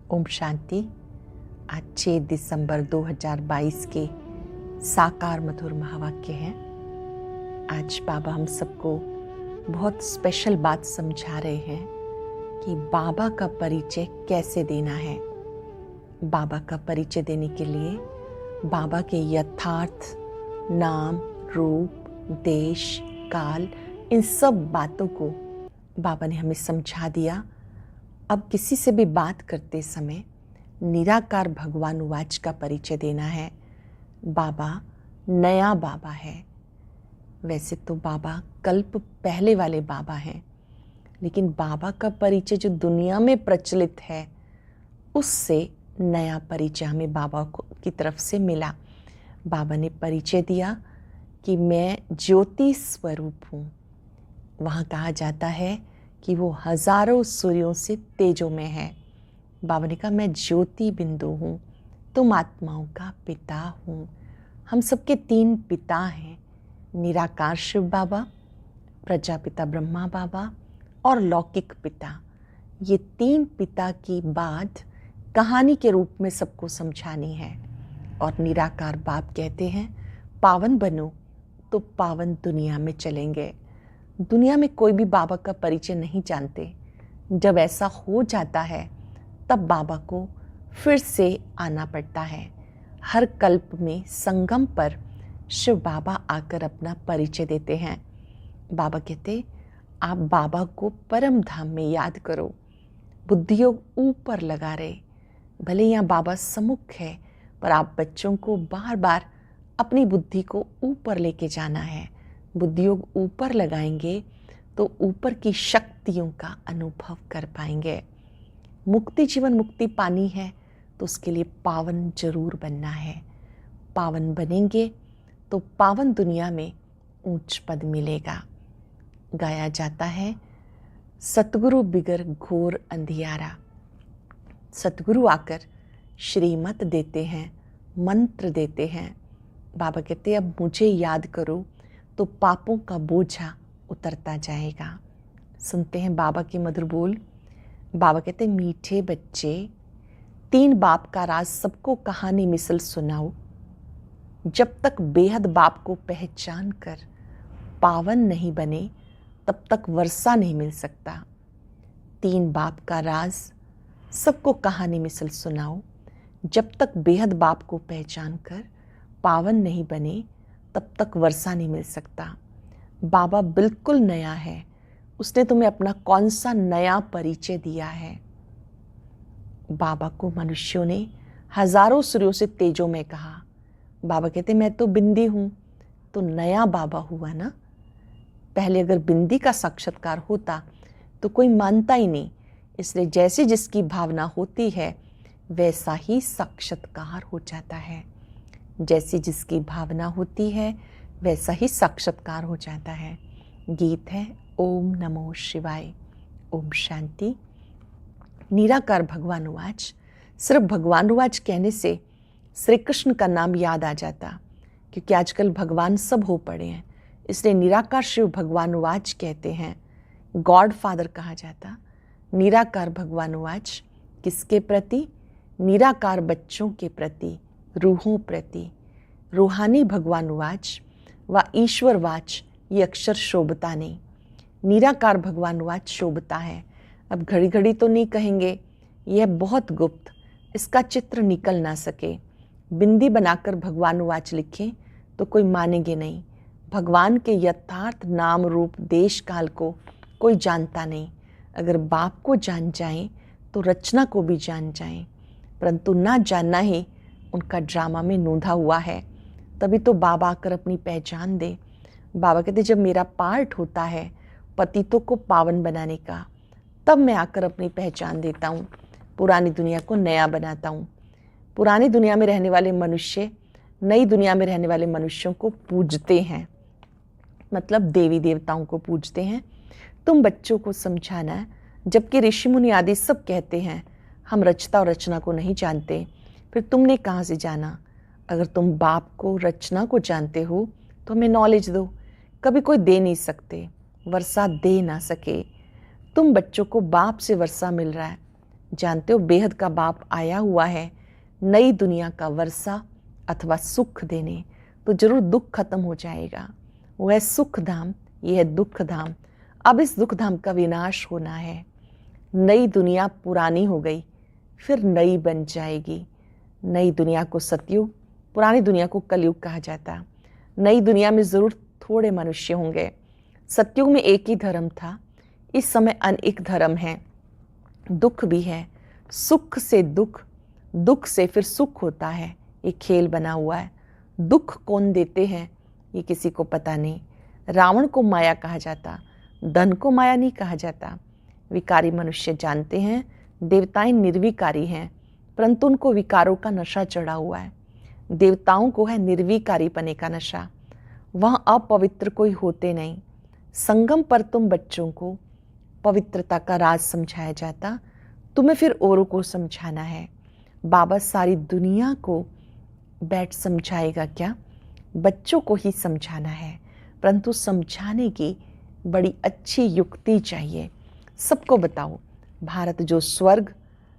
ओम शांति। आज 6 दिसंबर 2022 के साकार मधुर महावाक्य हैं। आज बाबा हम सबको बहुत स्पेशल बात समझा रहे हैं कि बाबा का परिचय कैसे देना है। बाबा का परिचय देने के लिए बाबा के यथार्थ नाम, रूप, देश, काल, इन सब बातों को बाबा ने हमें समझा दिया। अब किसी से भी बात करते समय निराकार भगवान उवाच का परिचय देना है। बाबा नया बाबा है। वैसे तो बाबा कल्प पहले वाले बाबा हैं, लेकिन बाबा का परिचय जो दुनिया में प्रचलित है उससे नया परिचय हमें बाबा की तरफ से मिला। बाबा ने परिचय दिया कि मैं ज्योति स्वरूप हूँ। वहाँ कहा जाता है कि वो हजारों सूर्यों से तेजों में है। बाबा ने कहा मैं ज्योति बिंदु हूँ, तुम आत्माओं का पिता हूँ। हम सबके 3 पिता हैं, निराकार शिव बाबा, प्रजापिता ब्रह्मा बाबा और लौकिक पिता। ये 3 पिता की बात कहानी के रूप में सबको समझानी है। और निराकार बाप कहते हैं पावन बनो तो पावन दुनिया में चलेंगे। दुनिया में कोई भी बाबा का परिचय नहीं जानते। जब ऐसा हो जाता है तब बाबा को फिर से आना पड़ता है। हर कल्प में संगम पर शिव बाबा आकर अपना परिचय देते हैं। बाबा कहते आप बाबा को परम धाम में याद करो। बुद्धि योग ऊपर लगा रहे। भले यहाँ बाबा सम्मुख है, पर आप बच्चों को बार बार अपनी बुद्धि को ऊपर लेके जाना है। बुद्धि योग ऊपर लगाएंगे तो ऊपर की शक्तियों का अनुभव कर पाएंगे। मुक्ति जीवन मुक्ति पानी है तो उसके लिए पावन जरूर बनना है। पावन बनेंगे तो पावन दुनिया में ऊंच पद मिलेगा। गाया जाता है सतगुरु बिगर घोर अंधियारा। सतगुरु आकर श्रीमत देते हैं, मंत्र देते हैं। बाबा कहते अब मुझे याद करो तो पापों का बोझा उतरता जाएगा। सुनते हैं बाबा के मधुर बोल। बाबा कहते मीठे बच्चे, 3 बाप का राज सबको कहानी मिसल सुनाओ। जब तक बेहद बाप को पहचान कर पावन नहीं बने तब तक वर्षा नहीं मिल सकता। 3 बाप का राज सबको कहानी मिसल सुनाओ। जब तक बेहद बाप को पहचान कर पावन नहीं बने तब तक वर्षा नहीं मिल सकता। बाबा बिल्कुल नया है। उसने तुम्हें अपना कौन सा नया परिचय दिया है। बाबा को मनुष्यों ने हजारों सूर्यों से तेजों में कहा। बाबा कहते मैं तो बिंदी हूँ, तो नया बाबा हुआ ना। पहले अगर बिंदी का साक्षात्कार होता तो कोई मानता ही नहीं। इसलिए जैसे जिसकी भावना होती है वैसा ही साक्षात्कार हो जाता है। जैसी जिसकी भावना होती है वैसा ही साक्षात्कार हो जाता है। गीत है ओम नमो शिवाय। ओम शांति। निराकार भगवान उवाच। सिर्फ भगवान उवाच कहने से श्री कृष्ण का नाम याद आ जाता, क्योंकि आजकल भगवान सब हो पड़े हैं। इसलिए निराकार शिव भगवान उवाच कहते हैं। गॉड फादर कहा जाता। निराकार भगवान उवाच किसके प्रति? निराकार बच्चों के प्रति, रूहों प्रति। रूहानी भगवान उवाच व ईश्वर वाच ये अक्षर शोभता नहीं। निराकार भगवान उवाच शोभता है। अब घड़ी घड़ी तो नहीं कहेंगे, यह बहुत गुप्त, इसका चित्र निकल ना सके। बिंदी बनाकर भगवान उवाच लिखें तो कोई मानेंगे नहीं। भगवान के यथार्थ नाम रूप देश काल को कोई जानता नहीं। अगर बाप को जान जाएं तो रचना को भी जान जाएं, परंतु ना जानना ही उनका ड्रामा में नोंधा हुआ है। तभी तो बाबा आकर अपनी पहचान दे। बाबा कहते जब मेरा पार्ट होता है पतितों को पावन बनाने का, तब मैं आकर अपनी पहचान देता हूँ। पुरानी दुनिया को नया बनाता हूँ। पुरानी दुनिया में रहने वाले मनुष्य नई दुनिया में रहने वाले मनुष्यों को पूजते हैं, मतलब देवी देवताओं को पूजते हैं। तुम बच्चों को समझाना है, जबकि ऋषि मुनि आदि सब कहते हैं हम रचता और रचना को नहीं जानते। फिर तुमने कहाँ से जाना? अगर तुम बाप को रचना को जानते हो तो हमें नॉलेज दो। कभी कोई दे नहीं सकते, वर्षा दे ना सके। तुम बच्चों को बाप से वर्षा मिल रहा है, जानते हो बेहद का बाप आया हुआ है नई दुनिया का वर्षा अथवा सुख देने, तो जरूर दुख खत्म हो जाएगा। वो है सुख धाम, ये है दुख धाम। अब इस दुख धाम का विनाश होना है। नई दुनिया पुरानी हो गई, फिर नई बन जाएगी। नई दुनिया को सतयुग, पुरानी दुनिया को कलयुग कहा जाता। नई दुनिया में जरूर थोड़े मनुष्य होंगे। सतयुग में एक ही धर्म था, इस समय अनेक धर्म है। दुख भी है, सुख से दुख, दुख से फिर सुख होता है। ये खेल बना हुआ है। दुख कौन देते हैं ये किसी को पता नहीं। रावण को माया कहा जाता, धन को माया नहीं कहा जाता। विकारी मनुष्य जानते हैं देवताएं निर्विकारी हैं, परंतु उनको विकारों का नशा चढ़ा हुआ है। देवताओं को है निर्विकारी पने का नशा। वह अपवित्र कोई होते नहीं। संगम पर तुम बच्चों को पवित्रता का राज समझाया जाता, तुम्हें फिर औरों को समझाना है। बाबा सारी दुनिया को बैठ समझाएगा क्या? बच्चों को ही समझाना है, परंतु समझाने की बड़ी अच्छी युक्ति चाहिए। सबको बताओ, भारत जो स्वर्ग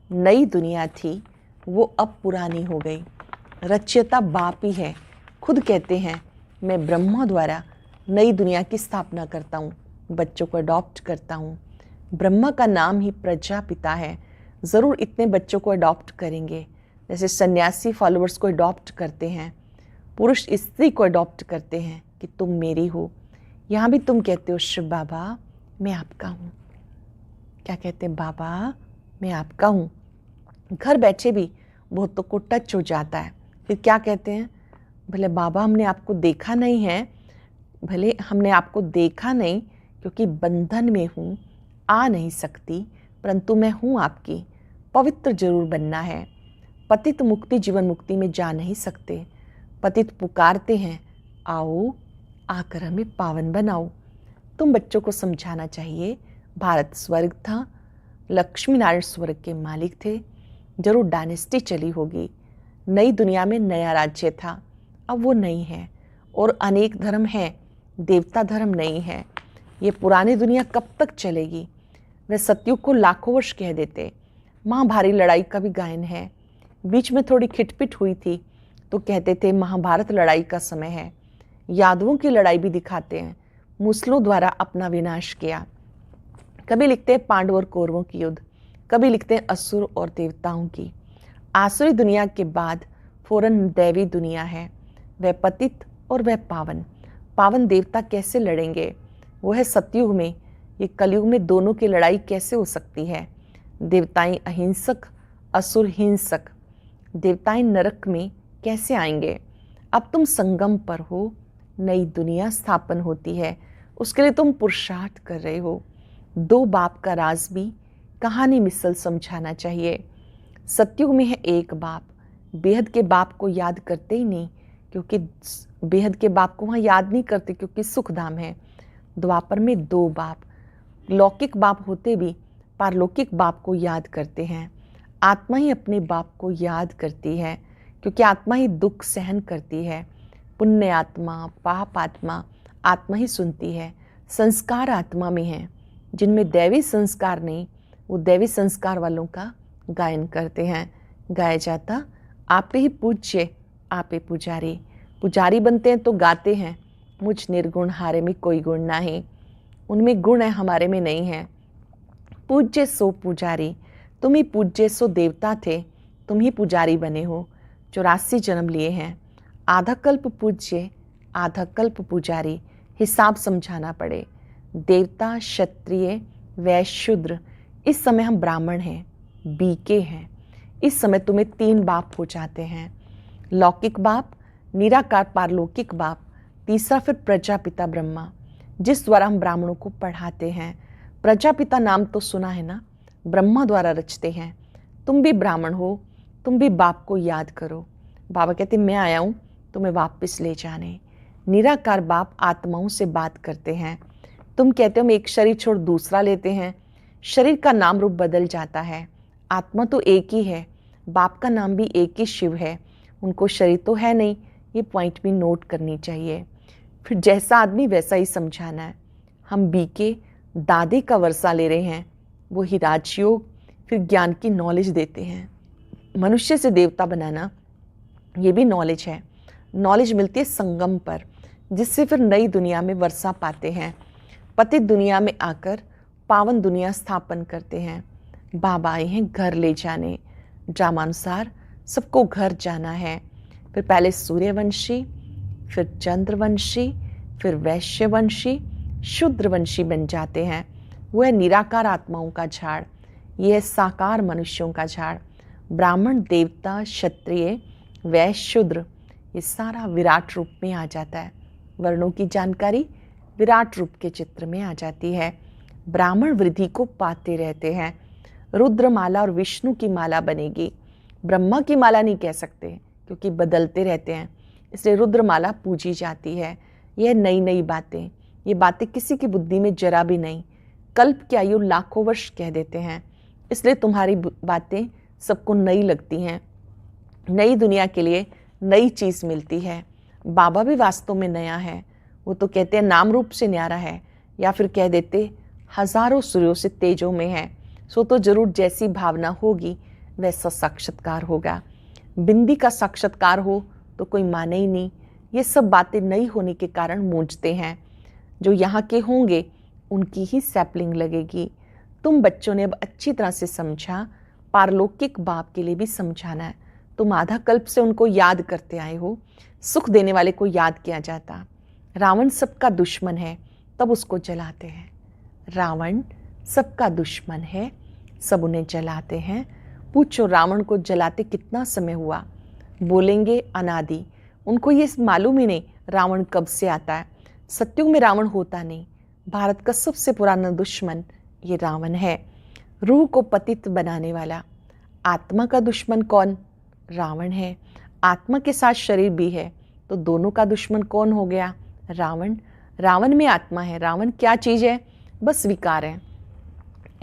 नई दुनिया थी वो अब पुरानी हो गई। रचयिता बाप ही है, खुद कहते हैं मैं ब्रह्मा द्वारा नई दुनिया की स्थापना करता हूँ, बच्चों को अडॉप्ट करता हूँ। ब्रह्मा का नाम ही प्रजापिता है। ज़रूर इतने बच्चों को अडॉप्ट करेंगे, जैसे सन्यासी फॉलोअर्स को अडॉप्ट करते हैं, पुरुष स्त्री को अडॉप्ट करते हैं कि तुम मेरी हो। यहाँ भी तुम कहते हो शिव बाबा मैं आपका हूँ। क्या कहते हैं? बाबा मैं आपका हूँ। घर बैठे भी बहुतों को टच हो जाता है। फिर क्या कहते हैं? भले बाबा हमने आपको देखा नहीं है, भले हमने आपको देखा नहीं क्योंकि बंधन में हूँ, आ नहीं सकती, परंतु मैं हूँ आपकी। पवित्र जरूर बनना है। पतित मुक्ति जीवन मुक्ति में जा नहीं सकते। पतित पुकारते हैं आओ आकर हमें पावन बनाओ। तुम बच्चों को समझाना चाहिए भारत स्वर्ग था, लक्ष्मी नारायण स्वर्ग के मालिक थे, जरूर डायनेस्टी चली होगी। नई दुनिया में नया राज्य था, अब वो नहीं है। और अनेक धर्म हैं, देवता धर्म नहीं है। ये पुरानी दुनिया कब तक चलेगी? वे सतयुग को लाखों वर्ष कह देते। महाभारी लड़ाई का भी गायन है। बीच में थोड़ी खिटपिट हुई थी तो कहते थे महाभारत लड़ाई का समय है। यादवों की लड़ाई भी दिखाते हैं, मुसलों द्वारा अपना विनाश किया। कभी लिखते हैं पांडव और कौरवों की युद्ध, कभी लिखते हैं असुर और देवताओं की। आसुरी दुनिया के बाद फौरन दैवी दुनिया है, वह पतित और वह पावन। पावन देवता कैसे लड़ेंगे? वो है सतयुग में। ये कलयुग में दोनों की लड़ाई कैसे हो सकती है? देवताएं अहिंसक, असुर हिंसक। देवताएं नरक में कैसे आएंगे? अब तुम संगम पर हो, नई दुनिया स्थापन होती है, उसके लिए तुम पुरुषार्थ कर रहे हो। दो बाप का राज भी कहानी मिसल समझाना चाहिए। सतयुग में है एक बाप, बेहद के बाप को याद करते ही नहीं, क्योंकि बेहद के बाप को वहाँ याद नहीं करते क्योंकि सुखधाम है। द्वापर में दो बाप, लौकिक बाप होते भी पारलौकिक बाप को याद करते हैं। आत्मा ही अपने बाप को याद करती है, क्योंकि आत्मा ही दुख सहन करती है। पुण्य आत्मा, पाप आत्मा, आत्मा ही सुनती है। संस्कार आत्मा में है। जिनमें दैवी संस्कार नहीं, वो दैवी संस्कार वालों का गायन करते हैं। गाया जाता आप ही पूज्य, आप ही पुजारी। पुजारी बनते हैं तो गाते हैं मुझ निर्गुण हारे में कोई गुण नहीं। उनमें गुण है, हमारे में नहीं है। पूज्य सो पुजारी, तुम ही पूज्य सो देवता थे, तुम ही पुजारी बने हो। 84 जन्म लिए हैं। आधा कल्प पूज्य, आधा कल्प पुजारी। हिसाब समझाना पड़े। देवता, क्षत्रिय, वैश्य, शूद्र। इस समय हम ब्राह्मण हैं, बीके हैं। इस समय तुम्हें 3 बाप हो जाते हैं। लौकिक बाप, निराकार पारलौकिक बाप, तीसरा फिर प्रजापिता ब्रह्मा, जिस द्वारा हम ब्राह्मणों को पढ़ाते हैं। प्रजापिता नाम तो सुना है ना, ब्रह्मा द्वारा रचते हैं। तुम भी ब्राह्मण हो, तुम भी बाप को याद करो। बाबा कहते मैं आया हूँ तुम्हें वापस ले जाने। निराकार बाप आत्माओं से बात करते हैं। तुम कहते हो हम एक शरीर छोड़ दूसरा लेते हैं, शरीर का नाम रूप बदल जाता है। आत्मा तो एक ही है, बाप का नाम भी एक ही शिव है। उनको शरीर तो है नहीं, ये पॉइंट भी नोट करनी चाहिए। फिर जैसा आदमी वैसा ही समझाना है। हम बीके दादे का वर्षा ले रहे हैं, वो ही राजयोग फिर ज्ञान की नॉलेज देते हैं। मनुष्य से देवता बनाना ये भी नॉलेज है। नॉलेज मिलती है संगम पर, जिससे फिर नई दुनिया में वर्षा पाते हैं। पतित दुनिया में आकर पावन दुनिया स्थापन करते हैं। बाबा आए हैं घर ले जाने। ड्रामानुसार सबको घर जाना है। फिर पहले सूर्यवंशी, फिर चंद्रवंशी, फिर वैश्यवंशी, शूद्रवंशी बन जाते हैं। वो है निराकार आत्माओं का झाड़, ये है साकार मनुष्यों का झाड़। ब्राह्मण, देवता, क्षत्रिय, वैश्य, शूद्र, ये सारा विराट रूप में आ जाता है। वर्णों की जानकारी विराट रूप के चित्र में आ जाती है। ब्राह्मण वृद्धि को पाते रहते हैं। रुद्रमाला और विष्णु की माला बनेगी। ब्रह्मा की माला नहीं कह सकते क्योंकि बदलते रहते हैं, इसलिए रुद्रमाला पूजी जाती है। यह नई नई बातें, ये बातें किसी की बुद्धि में जरा भी नहीं। कल्प की आयु लाखों वर्ष कह देते हैं, इसलिए तुम्हारी बातें सबको नई लगती हैं। नई दुनिया के लिए नई चीज़ मिलती है। बाबा भी वास्तव में नया है। वो तो कहते हैं नाम रूप से न्यारा है, या फिर कह देते हजारों सूर्यों से तेजों में है। सो तो जरूर जैसी भावना होगी वैसा साक्षात्कार होगा। बिंदी का साक्षात्कार हो तो कोई माने ही नहीं। ये सब बातें नई होने के कारण मूंझते हैं। जो यहाँ के होंगे उनकी ही सैपलिंग लगेगी। तुम बच्चों ने अब अच्छी तरह से समझा, पारलौकिक बाप के लिए भी समझाना है। तुम आधा कल्प से उनको याद करते आए हो। सुख देने वाले को याद किया जाता। रावण सबका दुश्मन है, तब उसको जलाते हैं। रावण सबका दुश्मन है, सब उन्हें जलाते हैं। पूछो रावण को जलाते कितना समय हुआ? बोलेंगे अनादि। उनको ये मालूम ही नहीं रावण कब से आता है। सत्युग में रावण होता नहीं। भारत का सबसे पुराना दुश्मन ये रावण है, रूह को पतित बनाने वाला। आत्मा का दुश्मन कौन? रावण है। आत्मा के साथ शरीर भी है, तो दोनों का दुश्मन कौन हो गया? रावण। रावण में आत्मा है। रावण क्या चीज़ है? बस विकार है।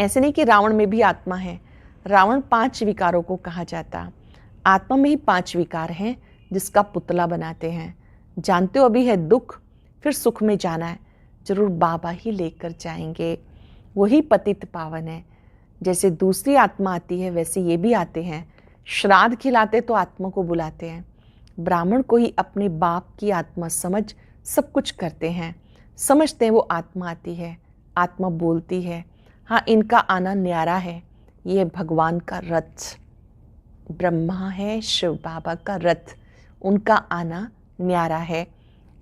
ऐसे नहीं कि रावण में भी आत्मा है। रावण 5 विकारों को कहा जाता। आत्मा में ही 5 विकार हैं जिसका पुतला बनाते हैं। जानते हो अभी है दुख, फिर सुख में जाना है, जरूर बाबा ही लेकर जाएंगे। वही पतित पावन है। जैसे दूसरी आत्मा आती है वैसे ये भी आते हैं। श्राद्ध खिलाते तो आत्मा को बुलाते हैं। ब्राह्मण को ही अपने बाप की आत्मा समझ सब कुछ करते हैं। समझते हैं वो आत्मा आती है, आत्मा बोलती है। हाँ, इनका आना न्यारा है। ये भगवान का रथ, ब्रह्मा है शिव बाबा का रथ, उनका आना न्यारा है।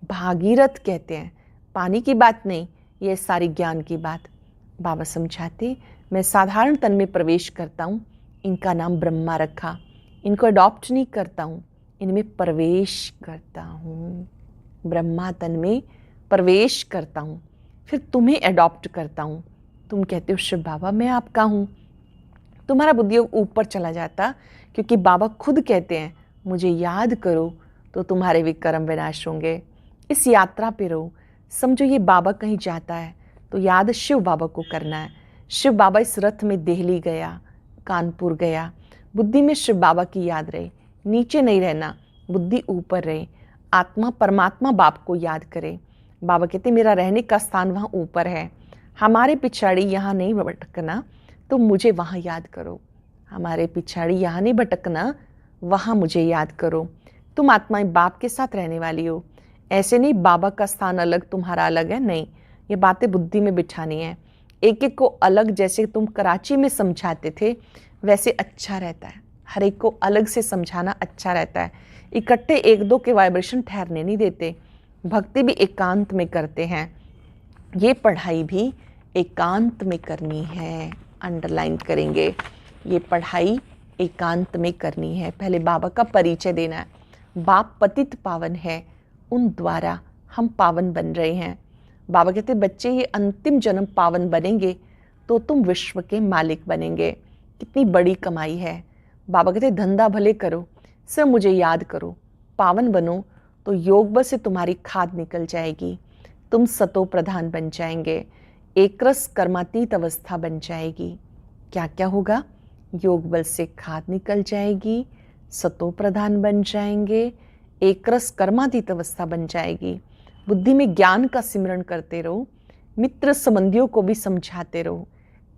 भागीरथ कहते हैं, पानी की बात नहीं, ये सारी ज्ञान की बात। बाबा समझाते, मैं साधारण तन में प्रवेश करता हूँ, इनका नाम ब्रह्मा रखा। इनको अडॉप्ट नहीं करता हूँ, इनमें प्रवेश करता हूँ। ब्रह्मा तन में प्रवेश करता हूँ, फिर तुम्हें अडॉप्ट करता हूँ। तुम कहते हो शिव बाबा मैं आपका हूँ, तुम्हारा बुद्धि ऊपर चला जाता, क्योंकि बाबा खुद कहते हैं मुझे याद करो तो तुम्हारे विक्रम विनाश होंगे। इस यात्रा पे रहो। समझो ये बाबा कहीं जाता है तो याद शिव बाबा को करना है। शिव बाबा इस रथ में दिल्ली गया, कानपुर गया, बुद्धि में शिव बाबा की याद रहे। नीचे नहीं रहना, बुद्धि ऊपर रहे। आत्मा परमात्मा बाप को याद करे। बाबा कहते मेरा रहने का स्थान वहाँ ऊपर है। हमारे पिछाड़ी यहाँ नहीं भटकना, तो मुझे वहाँ याद करो। हमारे पिछाड़ी यहाँ नहीं भटकना, वहाँ मुझे याद करो। तुम आत्माएं बाप के साथ रहने वाली हो। ऐसे नहीं बाबा का स्थान अलग तुम्हारा अलग है, नहीं। ये बातें बुद्धि में बिठानी है। एक एक को अलग, जैसे तुम कराची में समझाते थे वैसे अच्छा रहता है। हर एक को अलग से समझाना अच्छा रहता है। इकट्ठे 1-2 के वाइब्रेशन ठहरने नहीं देते। भक्ति भी एकांत में करते हैं। ये पढ़ाई भी एकांत में करनी है। अंडरलाइन करेंगे, ये पढ़ाई एकांत में करनी है। पहले बाबा का परिचय देना है। बाप पतित पावन है, उन द्वारा हम पावन बन रहे हैं। बाबा कहते बच्चे ये अंतिम जन्म पावन बनेंगे तो तुम विश्व के मालिक बनेंगे। कितनी बड़ी कमाई है। बाबा कहते धंधा भले करो, सिर्फ मुझे याद करो। पावन बनो तो योग बल से तुम्हारी खाद निकल जाएगी। तुम सतो प्रधान बन जाएंगे। एक रस कर्मातीत अवस्था बन जाएगी। क्या क्या होगा? योग बल से खाद निकल जाएगी, सतो प्रधान बन जाएंगे, एक रस कर्मातीत अवस्था बन जाएगी। बुद्धि में ज्ञान का सिमरण करते रहो। मित्र संबंधियों को भी समझाते रहो।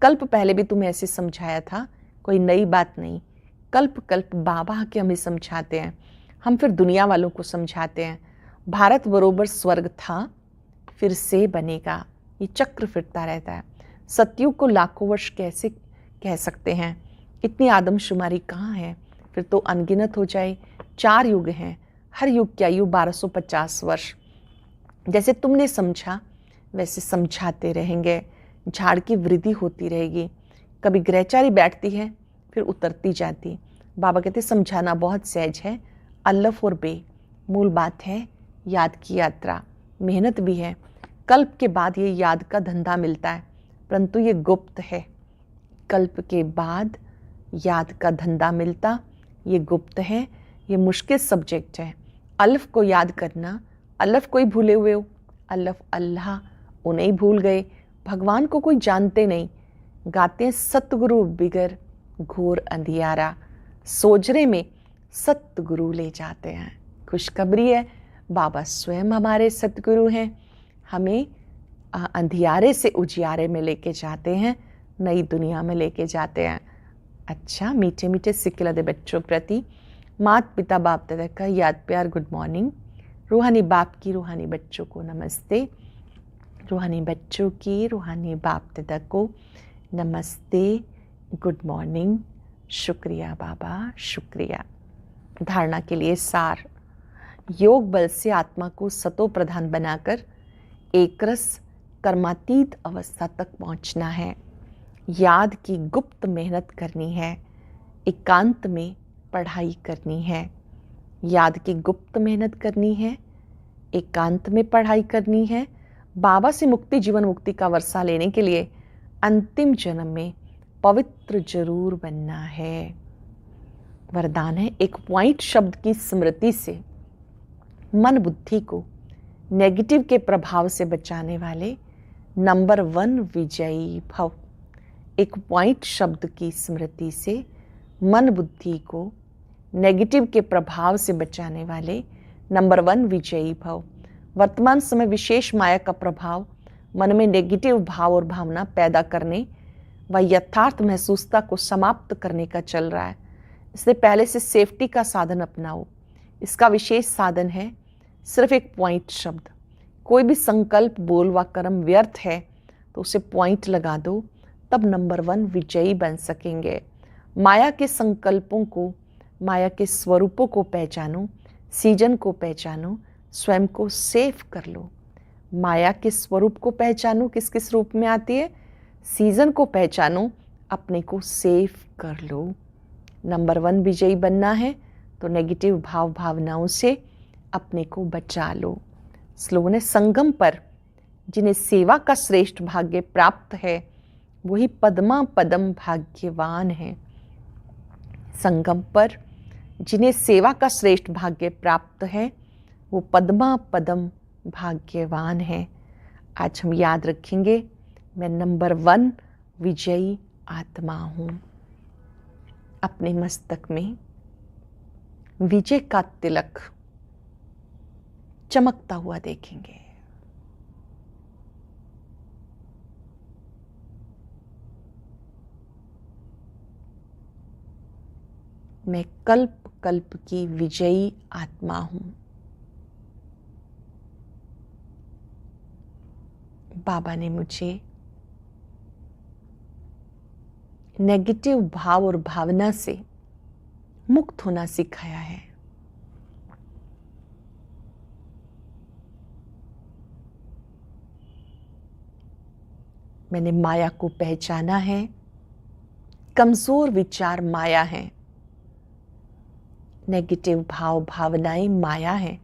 कल्प पहले भी तुम्हें ऐसे समझाया था, कोई नई बात नहीं। कल्प कल्प बाबा आके हमें समझाते हैं, हम फिर दुनिया वालों को समझाते हैं। भारत बरोबर स्वर्ग था, फिर से बनेगा, ये चक्र फिरता रहता है। सतयुग को लाखों वर्ष कैसे कह सकते हैं, इतनी आदमशुमारी कहाँ है, फिर तो अनगिनत हो जाए। 4 युग हैं, हर युग की आयु 1250 वर्ष। जैसे तुमने समझा वैसे समझाते रहेंगे, झाड़ की वृद्धि होती रहेगी। कभी ग्रहचारी बैठती है फिर उतरती जाती। बाबा कहते समझाना बहुत सहज है, अल्लफ और बे। मूल बात है याद की यात्रा, मेहनत भी है। कल्प के बाद ये याद का धंधा मिलता है, परंतु ये गुप्त है। कल्प के बाद याद का धंधा मिलता, ये गुप्त है, ये मुश्किल सब्जेक्ट है। अल्फ को याद करना, अल्फ कोई भूले हुए हो, अल्फ अल्लाह उन्हें ही भूल गए। भगवान को कोई जानते नहीं, गाते हैं सतगुरु बिगर घोर अंधियारा। सोजरे में सतगुरु ले जाते हैं। खुशखबरी है, बाबा स्वयं हमारे सतगुरु हैं, हमें अंधियारे से उजियारे में लेके जाते हैं, नई दुनिया में लेके जाते हैं। अच्छा, मीठे मीठे सिक्के लदे बच्चों प्रति माता पिता बाप दादा का याद प्यार गुड मॉर्निंग। रूहानी बाप की रूहानी बच्चों को नमस्ते, रूहानी बच्चों की रूहानी बाप दादा को नमस्ते, गुड मॉर्निंग। शुक्रिया बाबा, शुक्रिया। धारणा के लिए सार, योग बल से आत्मा को सतो प्रधान बनाकर एकरस कर्मातीत अवस्था तक पहुंचना है। याद की गुप्त मेहनत करनी है, एकांत में पढ़ाई करनी है। याद की गुप्त मेहनत करनी है, एकांत में पढ़ाई करनी है। बाबा से मुक्ति जीवन मुक्ति का वर्षा लेने के लिए अंतिम जन्म में पवित्र जरूर बनना है। वरदान है, एक पॉइंट शब्द की स्मृति से मन बुद्धि को नेगेटिव के प्रभाव से बचाने वाले नंबर 1 विजयी भव। एक पॉइंट शब्द की स्मृति से मन बुद्धि को नेगेटिव के प्रभाव से बचाने वाले नंबर 1 विजयी भव। वर्तमान समय विशेष माया का प्रभाव मन में नेगेटिव भाव और भावना पैदा करने व यथार्थ महसूसता को समाप्त करने का चल रहा है। इसलिए पहले से सेफ्टी का साधन अपनाओ। इसका विशेष साधन है सिर्फ एक पॉइंट शब्द। कोई भी संकल्प बोल व कर्म व्यर्थ है तो उसे पॉइंट लगा दो, तब नंबर 1 विजयी बन सकेंगे। माया के संकल्पों को, माया के स्वरूपों को पहचानो, सीजन को पहचानो, स्वयं को सेफ कर लो। माया के स्वरूप को पहचानो, किस किस रूप में आती है, सीजन को पहचानो, अपने को सेफ कर लो। नंबर 1 विजयी बनना है तो नेगेटिव भाव भावनाओं से अपने को बचा लो। स्लोगन है, संगम पर जिन्हें सेवा का श्रेष्ठ भाग्य प्राप्त है वही पद्मा पदम भाग्यवान है। संगम पर जिन्हें सेवा का श्रेष्ठ भाग्य प्राप्त है वो पद्मा पदम भाग्यवान है। आज हम याद रखेंगे, मैं नंबर 1 विजयी आत्मा हूँ। अपने मस्तक में विजय का तिलक चमकता हुआ देखेंगे। मैं कल्प कल्प की विजयी आत्मा हूं। बाबा ने मुझे नेगेटिव भाव और भावना से मुक्त होना सिखाया है। मैंने माया को पहचाना है, कमजोर विचार माया है, नेगेटिव भाव भावनाएं माया है।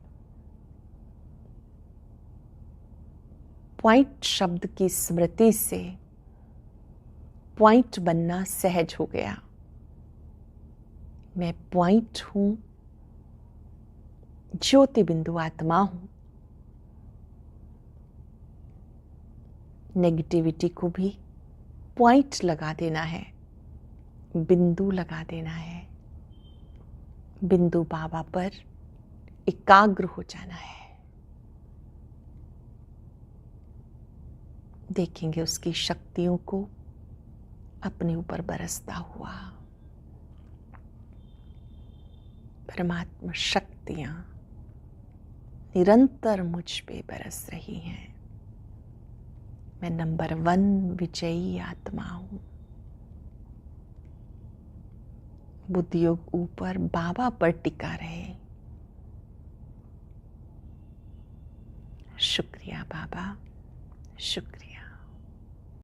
पॉइंट शब्द की स्मृति से पॉइंट बनना सहज हो गया। मैं पॉइंट हूं, ज्योति बिंदु आत्मा हूं। नेगेटिविटी को भी पॉइंट लगा देना है, बिंदु लगा देना है। बिंदु बाबा पर एकाग्र हो जाना है। देखेंगे उसकी शक्तियों को अपने ऊपर बरसता हुआ। परमात्मा शक्तियां निरंतर मुझ पे बरस रही हैं। मैं नंबर 1 विजयी आत्मा हूं। बुद्धि योग ऊपर बाबा पर टिका रहे। शुक्रिया बाबा, शुक्रिया।